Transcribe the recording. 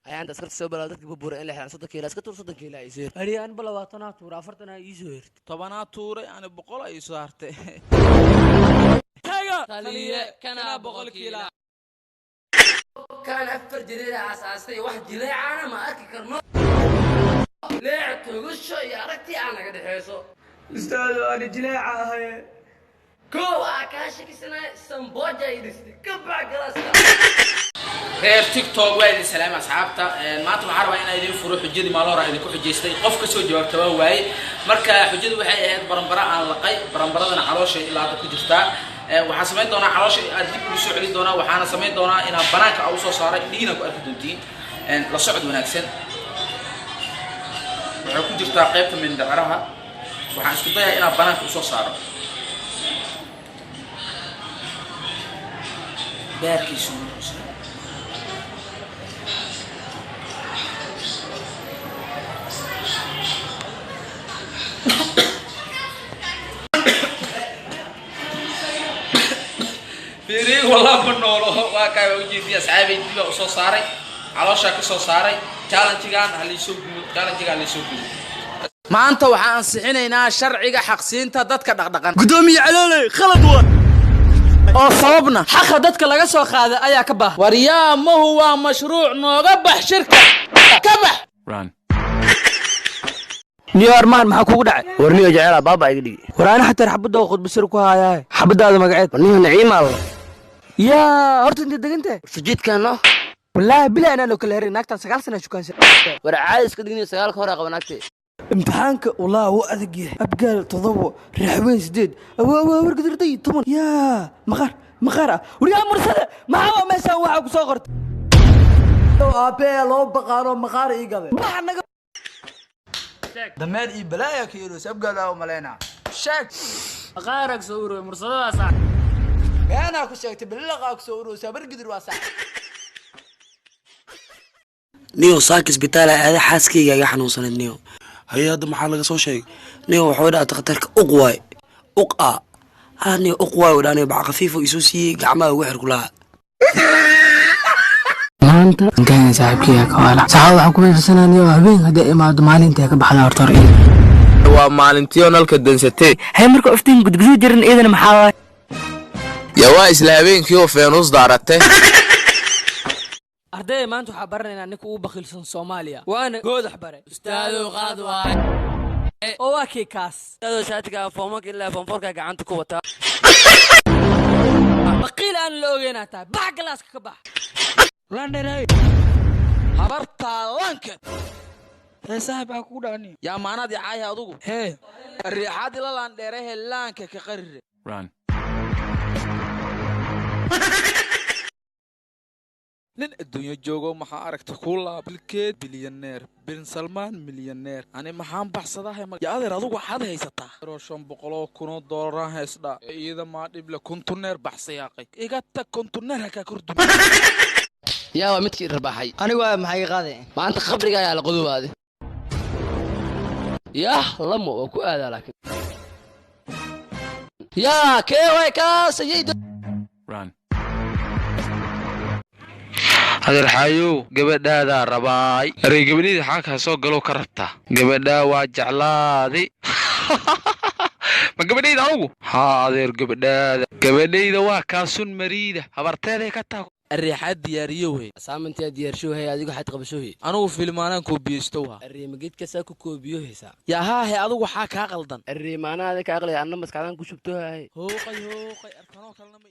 ayaan askar soo balaa dadka bubuura in la xiraan 30 kiilo iska tuur 30 kiilo ay sir ari aan bal 20 tuur 40 ay soo hirtay 10 tuuray aan 100 ay soo hartay taga taliye kana 100 kiilo كان أفر جريرة أساسي واحد جليع أنا ما أركي كرنو ليه تقولش يا ركتي أنا قد حيسو استاذ انا جلاعه هي كو أكاشك سنة سمبوجا يدستي كبع قراسة غير تيك توك وين السلام أصحابتا ما أنتم عارفين أنا يدين فروح حجدي ما له راح يدين حجيستي قف كسو جواب تواوي مركا حجدي وحي برمبرة عن لقي برمبرة أنا حلوش إلا هذا كجرتا waxaan sameyn doonaa xaloosh aad dib u soo celin doonaa waxaana sameyn doonaa in banaanka u soo saaray dhiina ku arki doontiin la socod wanaagsan waxa ku jirta qaybta mindhicraha waxaan isku dayaa inaan banaanka u soo saaro beerkiisu بيري والله بنوله واقع وجدي أصحابي دي وصو صاري علاشة كسو صاري challenge-gaan هاللي سوق challenge-gaan اللي سوق ما أنت وحان صحينا شرعي حقسينتا دتك دقدقان قدومي علالي خلط oo sababna xaq dadka laga soo qaaday ayaa ka baahan وريا ما هو مشروع نوقبح شركة كبح run niyo armaan maxaa kugu dhacay warniyo jacayl baaba iga dhigi waraana xataa xabada oo qodbasir ku hayaa xabadaada magaceed warniyo naciimal yaa horta inta degante sujiidkano wallahi bila ana loo kala herin naagtan 9 sano shukaansan war caadi iska digniyo 9 ka hor qabanaagtay imtixaanka wallahi wuu adag yahay abgaal 7 raaxweyn 8 awaa wargadirtay 10 yaa maqar wariyaa mursada maxaa meeshan waxa ku soo qortay aabe loo baqaaro maqaar iigade waxa naga دمار إبلايا كيلو سبقة لا وملينا شك قارك سوري مرصدة صح أنا كشكت بالله أكسورو سبر قدر واسع نيو ساكس بتاعي هذا حاسكي يا حنوصل النيو هي هذا محل قصو شيء نيو حودا تقتلك أقوى أقى هاني أقوى وداني بع خفيف ويسوسي قعمة وحر كلها maanta kan saaxiibkii ka wala saxaab waxa ku fiirsanayay habeen hada imaado maalintii ka baxda hortar waa maalintii nalka dansatay hay marka iftiin gudgudu jirin eedana maxaa yaa waa isla habeenkii oo feenus daaratay arday maanta waxa baranaynaa ninka uu bakhilsan Soomaaliya waana goodax bare ustaadu qaad waay oo waa kii kaas هذا شاتك فومك إلا فومك قاعد تكوتا baqiil aan la ogeynaa taa bax galaaska ka bax لاندري habarta lanka ee saaxiib ku dhaani yaa maanad yahay adugu hee riixad ila laandheeraha laanka ka qarir run nin adduunyo joogo maxaa aragta ku laabilkeed bilyaneer bin salmaan milyaneer ani maxaan baxsadahay yaa adeer adigu waxaad haysataa $500,000 haysdha iyada ma dhib la kontuneer baxsayaaqay iga tag kontuneer ka kordhu يا ومتك رباحي anigu waa maxay qaaday ما أنت خبرك يا القدوة هذه يا لما وكو هذا لكن يا كيويكا سيد run hadar xayo gabadhaada rabaay aray gabadhida xaaka soo galo ka rabta gabadha waa jeclaaday ma gabadhida ugu ha adeer gabadhida waa kaasun mariida habarteeday ka taag الريحات دياريوه سامنت يا ديار شو هي أديكو حتى قبل شو هي أنا فيلمانا كوبيستوها الريمجيت كساكو كوبيو هسا يا ها أدو حاك غلطان الريمانا هذاك أغلى أنا بس كان كوشبتوها هاي هوقي أركانو كلنا ما